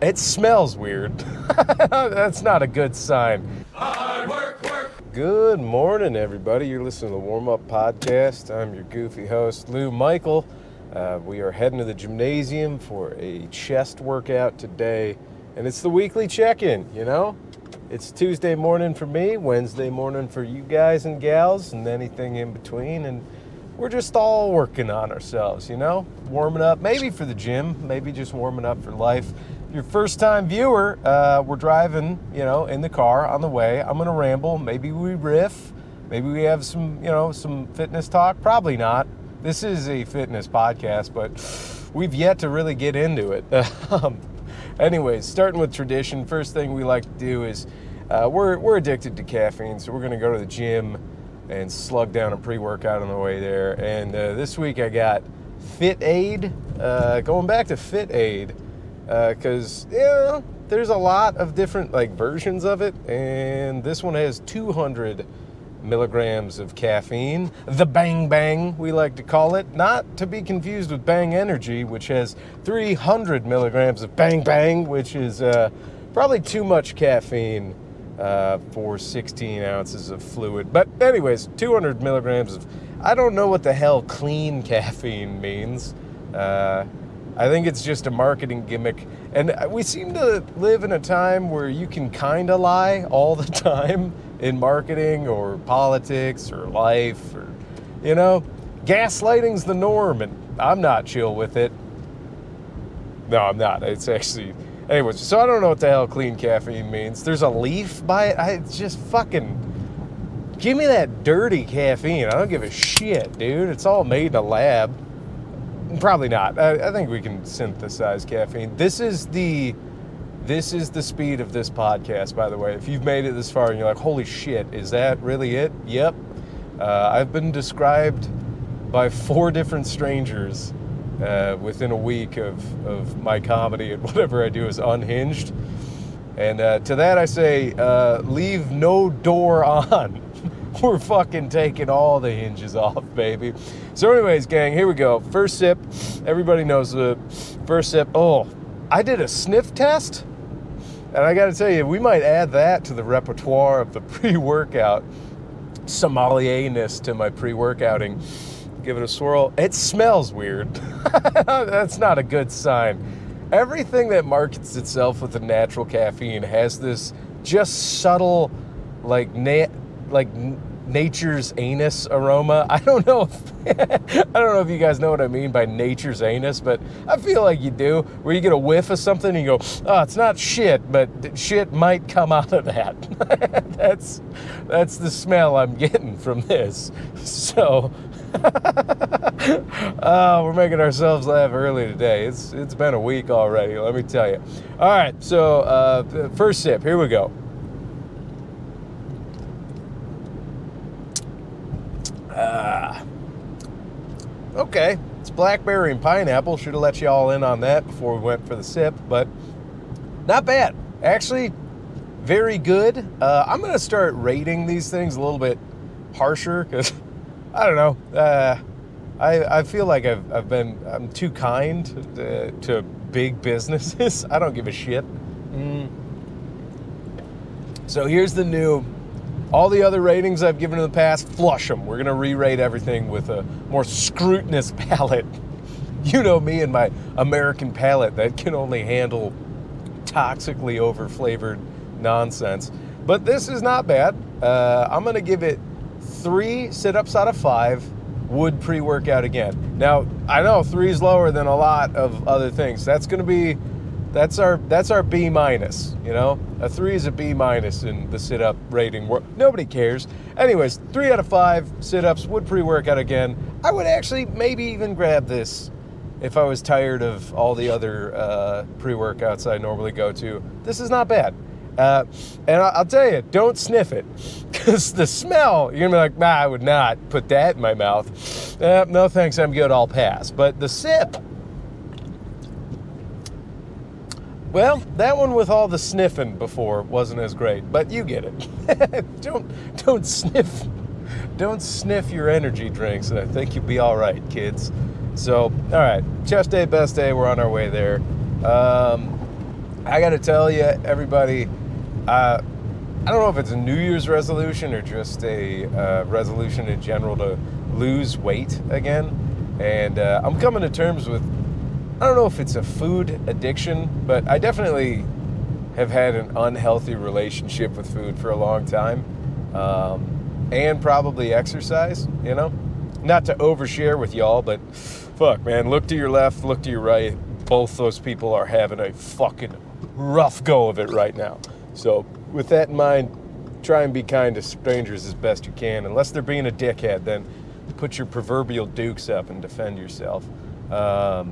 It smells weird. That's not a good sign. Hard work. Good morning, everybody. You're listening to the Warm Up Podcast. I'm your goofy host, Lou Michael. We are heading to the gymnasium for a chest workout today, and it's the weekly check-in, you know? It's Tuesday morning for me, Wednesday morning for you guys and gals, and anything in between, and we're just all working on ourselves, you know? Warming up, maybe for the gym, maybe just warming up for life. If you're a first-time viewer, we're driving, in the car on the way. I'm gonna ramble. Maybe we riff. Maybe we have some fitness talk. Probably not. This is a fitness podcast, but we've yet to really get into it. Anyways, starting with tradition, first thing we like to do is we're addicted to caffeine, so we're gonna go to the gym and slug down a pre-workout on the way there. And this week I got Fit Aid. Going back to Fit Aid. Because, there's a lot of different versions of it, and this one has 200 milligrams of caffeine. The Bang Bang, we like to call it, not to be confused with Bang Energy, which has 300 milligrams of Bang Bang, which is probably too much caffeine for 16 ounces of fluid. But anyways, 200 milligrams of, I don't know what the hell clean caffeine means. I think it's just a marketing gimmick, and we seem to live in a time where you can kind of lie all the time in marketing or politics or life, or, gaslighting's the norm, and I'm not chill with it. No, I'm not. It's actually, anyways, so I don't know what the hell clean caffeine means. There's a leaf by it. It's just fucking, give me that dirty caffeine. I don't give a shit, dude. It's all made in a lab. Probably not. I think we can synthesize caffeine. This is the speed of this podcast, by the way. If you've made it this far and you're like, holy shit, is that really it? Yep. I've been described by 4 different strangers within a week of my comedy, and whatever I do is unhinged. And to that I say, leave no door on. We're fucking taking all the hinges off, baby. So anyways, gang, here we go. First sip. Everybody knows the first sip. Oh, I did a sniff test, and I got to tell you, we might add that to the repertoire of the pre-workout. Sommelier-ness to my pre-workouting. Give it a swirl. It smells weird. That's not a good sign. Everything that markets itself with the natural caffeine has this just subtle, nature's anus aroma. I don't know if you guys know what I mean by nature's anus, but I feel like you do, where you get a whiff of something and you go, oh, it's not shit, but shit might come out of that. That's the smell I'm getting from this. So we're making ourselves laugh early today. It's been a week already, let me tell you. All right, so first sip, here we go. Okay, it's blackberry and pineapple. Should have let you all in on that before we went for the sip, but not bad. Actually, very good. I'm going to start rating these things a little bit harsher because, I don't know, I feel like I'm too kind to big businesses. I don't give a shit. So here's the new. All the other ratings I've given in the past, flush them. We're going to re-rate everything with a more scrutinous palate. You know me and my American palate that can only handle toxically over-flavored nonsense. But this is not bad. I'm going to give it 3 sit-ups out of 5. Would pre-workout again. Now, I know 3 is lower than a lot of other things. That's our B minus, A 3 is a B minus in the sit-up rating. Nobody cares. Anyways, 3 out of 5 sit-ups, would pre-workout again. I would actually maybe even grab this if I was tired of all the other pre-workouts I normally go to. This is not bad. And I'll tell you, don't sniff it. Because the smell, you're going to be like, nah, I would not put that in my mouth. No thanks, I'm good, I'll pass. But the sip, well, that one with all the sniffing before wasn't as great, but you get it. Don't sniff your energy drinks, and I think you'll be all right, kids. So, all right, chest day, best day, we're on our way there. I got to tell you, everybody, I don't know if it's a New Year's resolution or just a resolution in general to lose weight again. And I'm coming to terms with, I don't know if it's a food addiction, but I definitely have had an unhealthy relationship with food for a long time. And probably exercise, you know? Not to overshare with y'all, but fuck, man, look to your left, look to your right. Both those people are having a fucking rough go of it right now. So with that in mind, try and be kind to strangers as best you can. Unless they're being a dickhead, then put your proverbial dukes up and defend yourself. But,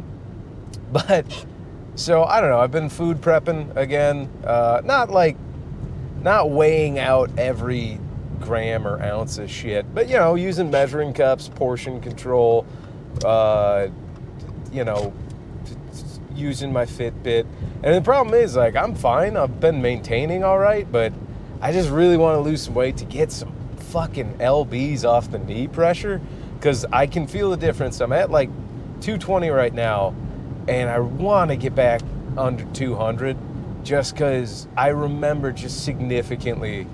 so I don't know, I've been food prepping again. Not weighing out every gram or ounce of shit, but, you know, using measuring cups, portion control, you know, using my Fitbit. And the problem is, like, I'm fine. I've been maintaining all right, but I just really want to lose some weight to get some fucking lbs off the knee pressure, because I can feel the difference. I'm at like 220 right now, and I want to get back under 200 just because I remember just significantly,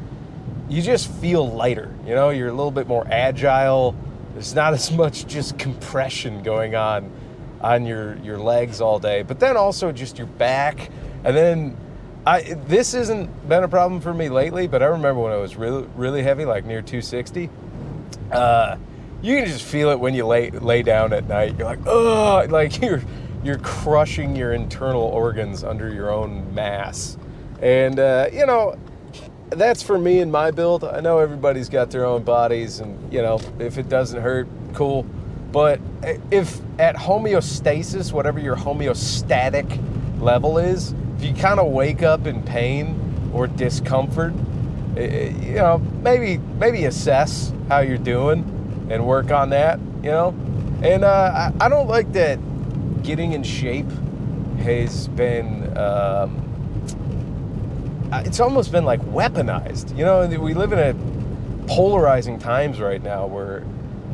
you just feel lighter, you know, you're a little bit more agile. There's not as much just compression going on your legs all day, but then also just your back. And then this hasn't been a problem for me lately, but I remember when I was really, really heavy, like near 260, you can just feel it when you lay down at night. You're like, oh, like you're crushing your internal organs under your own mass. And, you know, that's for me and my build. I know everybody's got their own bodies, and, you know, if it doesn't hurt, cool. But if at homeostasis, whatever your homeostatic level is, if you kind of wake up in pain or discomfort, you know, maybe assess how you're doing and work on that, you know. And I don't like that getting in shape has been, it's almost been like weaponized. You know, we live in a polarizing times right now where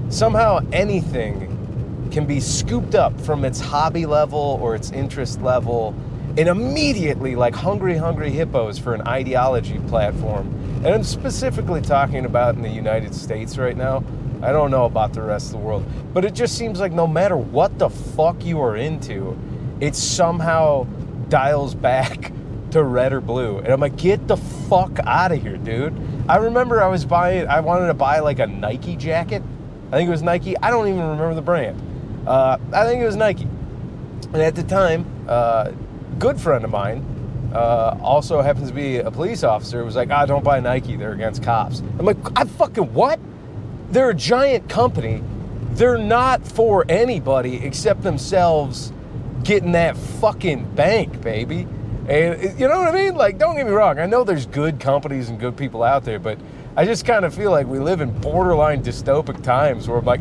somehow anything can be scooped up from its hobby level or its interest level and immediately, like hungry hippos, for an ideology platform. And I'm specifically talking about in the United States right now. I don't know about the rest of the world, but it just seems like no matter what the fuck you are into, it somehow dials back to red or blue. And I'm like, get the fuck out of here, dude. I remember I wanted to buy like a Nike jacket. I think it was Nike. I don't even remember the brand. I think it was Nike. And at the time, a good friend of mine, also happens to be a police officer, was like, don't buy Nike. They're against cops. I'm like, I fucking what? They're a giant company. They're not for anybody except themselves getting that fucking bank, baby. And you know what I mean? Like, don't get me wrong. I know there's good companies and good people out there, but I just kind of feel like we live in borderline dystopic times where I'm like,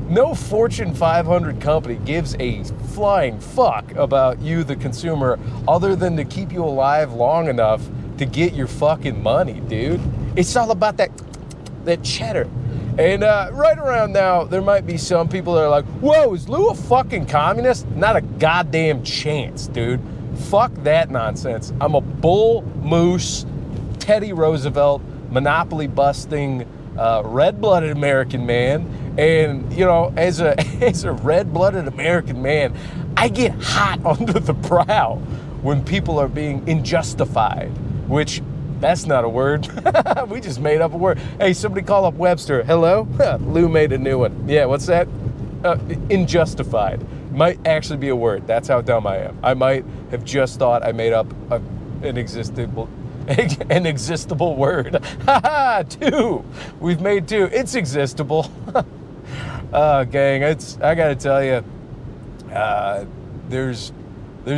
no Fortune 500 company gives a flying fuck about you, the consumer, other than to keep you alive long enough to get your fucking money, dude. It's all about that cheddar. And right around now, there might be some people that are like, whoa, is Lou a fucking communist? Not a goddamn chance, dude. Fuck that nonsense. I'm a bull moose, Teddy Roosevelt, monopoly busting, red-blooded American man. And, you know, as a red-blooded American man, I get hot under the brow when people are being unjustified, which, that's not a word. We just made up a word. Hey, somebody call up Webster. Hello? Lou made a new one. Yeah, what's that? Unjustified. Might actually be a word. That's how dumb I am. I might have just thought I made up an existable word. Ha! Two. We've made two. It's existable. Gang, I gotta tell you, there's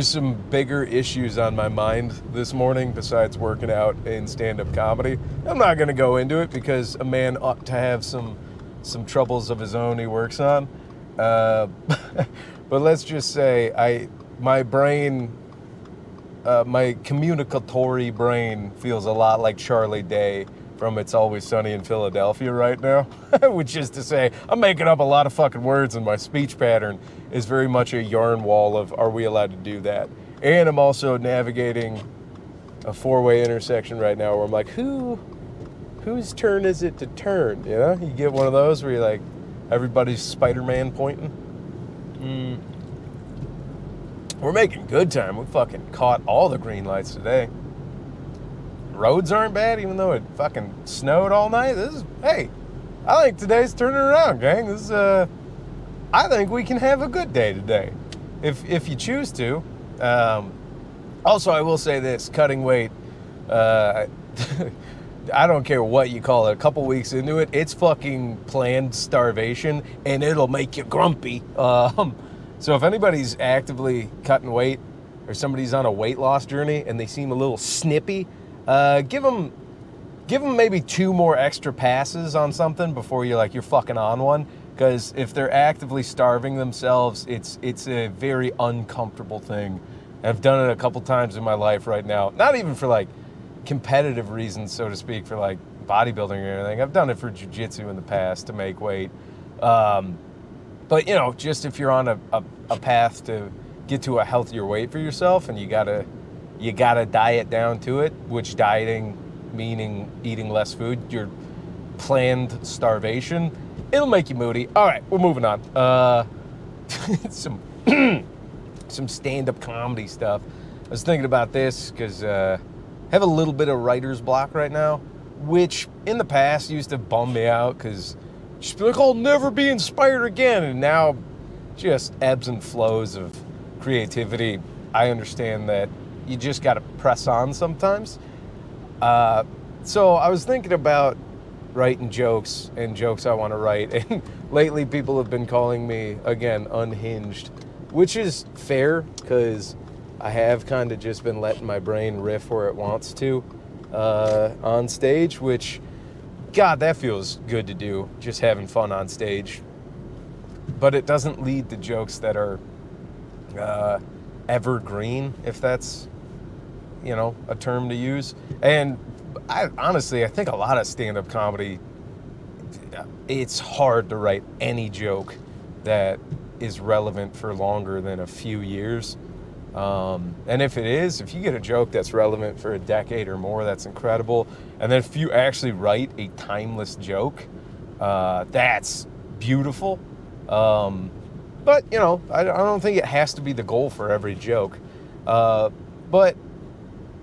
some bigger issues on my mind this morning besides working out and stand-up comedy. I'm not gonna go into it because a man ought to have some troubles of his own he works on. But let's just say my brain, my communicatory brain feels a lot like Charlie Day from It's Always Sunny in Philadelphia right now, which is to say, I'm making up a lot of fucking words and my speech pattern is very much a yarn wall of, are we allowed to do that? And I'm also navigating a four-way intersection right now where I'm like, whose turn is it to turn? You know, you get one of those where you're like, everybody's Spider-Man pointing. We're making good time. We fucking caught all the green lights today. Roads aren't bad, even though it fucking snowed all night. Hey, I think today's turning around, gang. I think we can have a good day today, if you choose to. Also, I will say this: cutting weight. I don't care what you call it. A couple weeks into it, it's fucking planned starvation, and it'll make you grumpy. So if anybody's actively cutting weight, or somebody's on a weight loss journey and they seem a little snippy, give them maybe 2 more extra passes on something before you're fucking on one. Because if they're actively starving themselves, it's a very uncomfortable thing. I've done it a couple times in my life right now. Not even for like competitive reasons, so to speak, for like bodybuilding or anything. I've done it for jiu-jitsu in the past to make weight. But just if you're on a path to get to a healthier weight for yourself, and you gotta diet down to it, which dieting meaning eating less food, your planned starvation, it'll make you moody. All right, we're moving on. Some stand-up comedy stuff. I was thinking about this because I have a little bit of writer's block right now, which in the past used to bum me out because just be like, I'll never be inspired again. And now just ebbs and flows of creativity. I understand that you just got to press on sometimes. So I was thinking about writing jokes and jokes I want to write. And lately people have been calling me, again, unhinged, which is fair because I have kind of just been letting my brain riff where it wants to on stage, which, God, that feels good to do, just having fun on stage. But it doesn't lead to jokes that are evergreen, if that's, a term to use. And I think a lot of stand-up comedy, it's hard to write any joke that is relevant for longer than a few years. And if you get a joke that's relevant for a decade or more, that's incredible. And then if you actually write a timeless joke, that's beautiful. But, I don't think it has to be the goal for every joke. But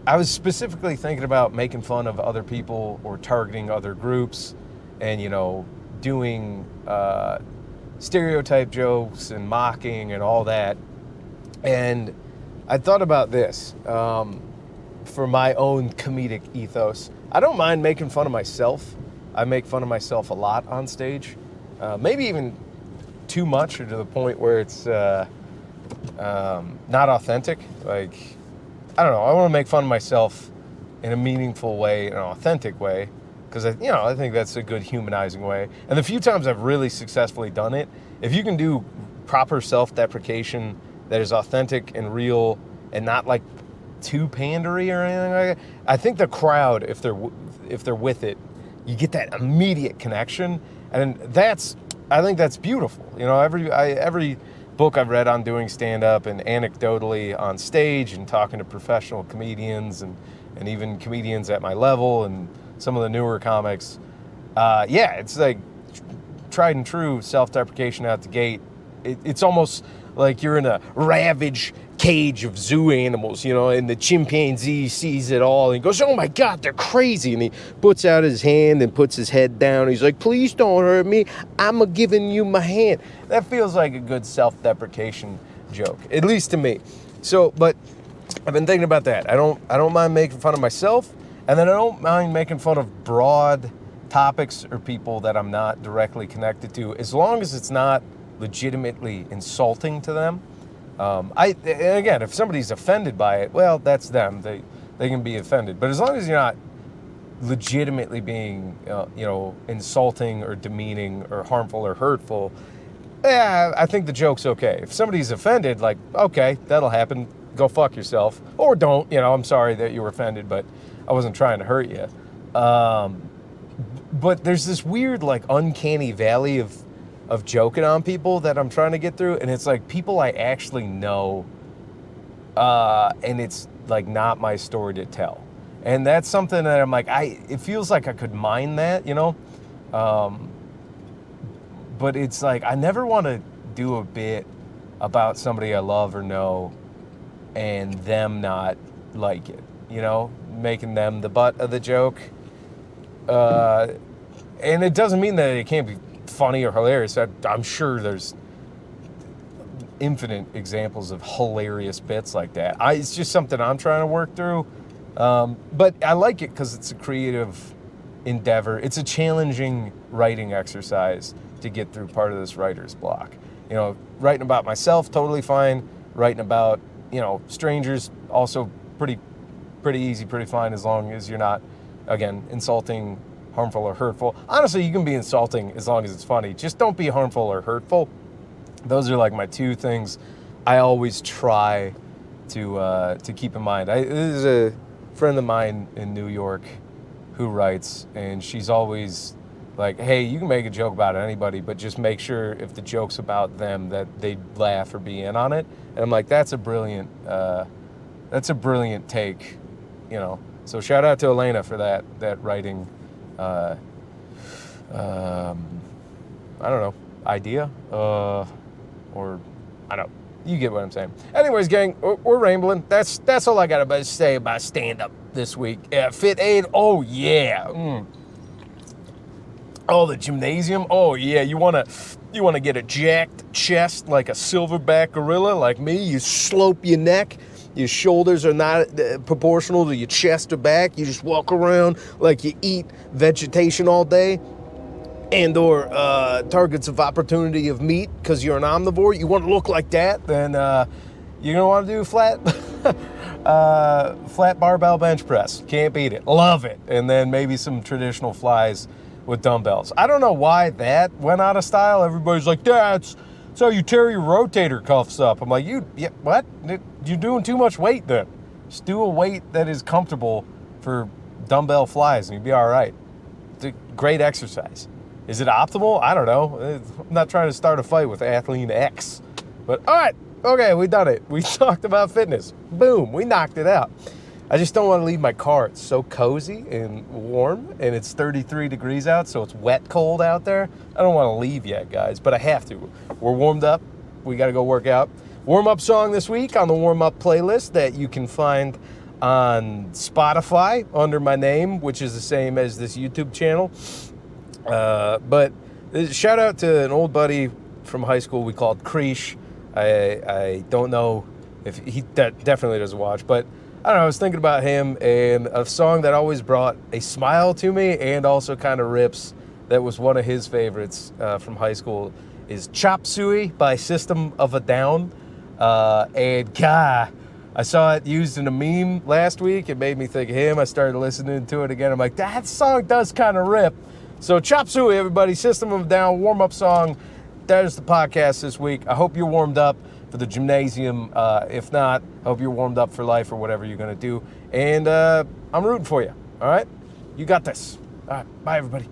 I was specifically thinking about making fun of other people or targeting other groups and, doing stereotype jokes and mocking and all that. And I thought about this for my own comedic ethos. I don't mind making fun of myself. I make fun of myself a lot on stage, maybe even too much, or to the point where it's not authentic. Like, I don't know. I want to make fun of myself in a meaningful way, an authentic way, because I think that's a good humanizing way. And the few times I've really successfully done it, if you can do proper self-deprecation that is authentic and real and not like too pandery or anything like that, I think the crowd, if they're with it, you get that immediate connection, and I think that's beautiful. Every book I've read on doing stand-up and anecdotally on stage and talking to professional comedians and even comedians at my level and some of the newer comics, it's like tried and true self-deprecation out the gate. It's almost like you're in a ravaged cage of zoo animals, and the chimpanzee sees it all and goes, oh my God, they're crazy. And he puts out his hand and puts his head down. He's like, please don't hurt me. I'm giving you my hand. That feels like a good self-deprecation joke, at least to me. So, but I've been thinking about that. I don't mind making fun of myself, and then I don't mind making fun of broad topics or people that I'm not directly connected to, as long as it's not legitimately insulting to them. And again, if somebody's offended by it, well, that's them. They can be offended. But as long as you're not legitimately being, insulting or demeaning or harmful or hurtful, I think the joke's okay. If somebody's offended, like, okay, that'll happen. Go fuck yourself. Or don't. I'm sorry that you were offended, but I wasn't trying to hurt you. But there's this weird, like, uncanny valley of joking on people that I'm trying to get through, and it's like people I actually know and it's like not my story to tell. And that's something that I'm like, it feels like I could mine that, you know? But it's like, I never want to do a bit about somebody I love or know and them not like it, you know? Making them the butt of the joke. And it doesn't mean that it can't be funny or hilarious. I'm sure there's infinite examples of hilarious bits like that. It's just something I'm trying to work through. But I like it because it's a creative endeavor. It's a challenging writing exercise to get through part of this writer's block. You know, writing about myself, totally fine. Writing about, you know, strangers, also pretty easy, pretty fine, as long as you're not, again, insulting, harmful, or hurtful. Honestly, you can be insulting as long as it's funny. Just don't be harmful or hurtful. Those are like my two things I always try to keep in mind. There's a friend of mine in New York who writes, and she's always like, hey, you can make a joke about anybody, but just make sure if the joke's about them that they laugh or be in on it. And I'm like, that's a brilliant take, you know. So shout out to Elena for that writing, I don't know, idea, or I don't know. You get what I'm saying. Anyways, gang, we're rambling. That's all I got to say about stand-up this week. Fit Aid, oh yeah. Oh, the gymnasium, oh yeah. You wanna get a jacked chest like a silverback gorilla like me? You slope your neck. Your shoulders are not proportional to your chest or back. You just walk around like you eat vegetation all day. And or targets of opportunity of meat because you're an omnivore. You want to look like that, then you're going to want to do flat barbell bench press. Can't beat it. Love it. And then maybe some traditional flies with dumbbells. I don't know why that went out of style. Everybody's like, that's how you tear your rotator cuffs up. I'm like, what? You're doing too much weight then. Just do a weight that is comfortable for dumbbell flies and you'll be all right. It's a great exercise. Is it optimal? I don't know. I'm not trying to start a fight with Athlete X. But all right, okay, we done it. We talked about fitness. Boom, we knocked it out. I just don't want to leave my car. It's so cozy and warm, and it's 33 degrees out, so it's wet cold out there. I don't want to leave yet, guys, but I have to. We're warmed up. We got to go work out. Warm-up song this week on the warm-up playlist that you can find on Spotify under my name, which is the same as this YouTube channel. But shout out to an old buddy from high school we called Creesh. I don't know if he definitely doesn't watch, but I don't know, I was thinking about him, and a song that always brought a smile to me and also kind of rips, that was one of his favorites from high school, is Chop Suey by System of a Down. And God, I saw it used in a meme last week. It made me think of him. I started listening to it again. I'm like, that song does kind of rip. So Chop Suey, everybody, System of a Down, warm-up song. That is the podcast this week. I hope you're warmed up for the gymnasium. If not, I hope you're warmed up for life or whatever you're going to do. And I'm rooting for you, all right? You got this. All right, bye, everybody.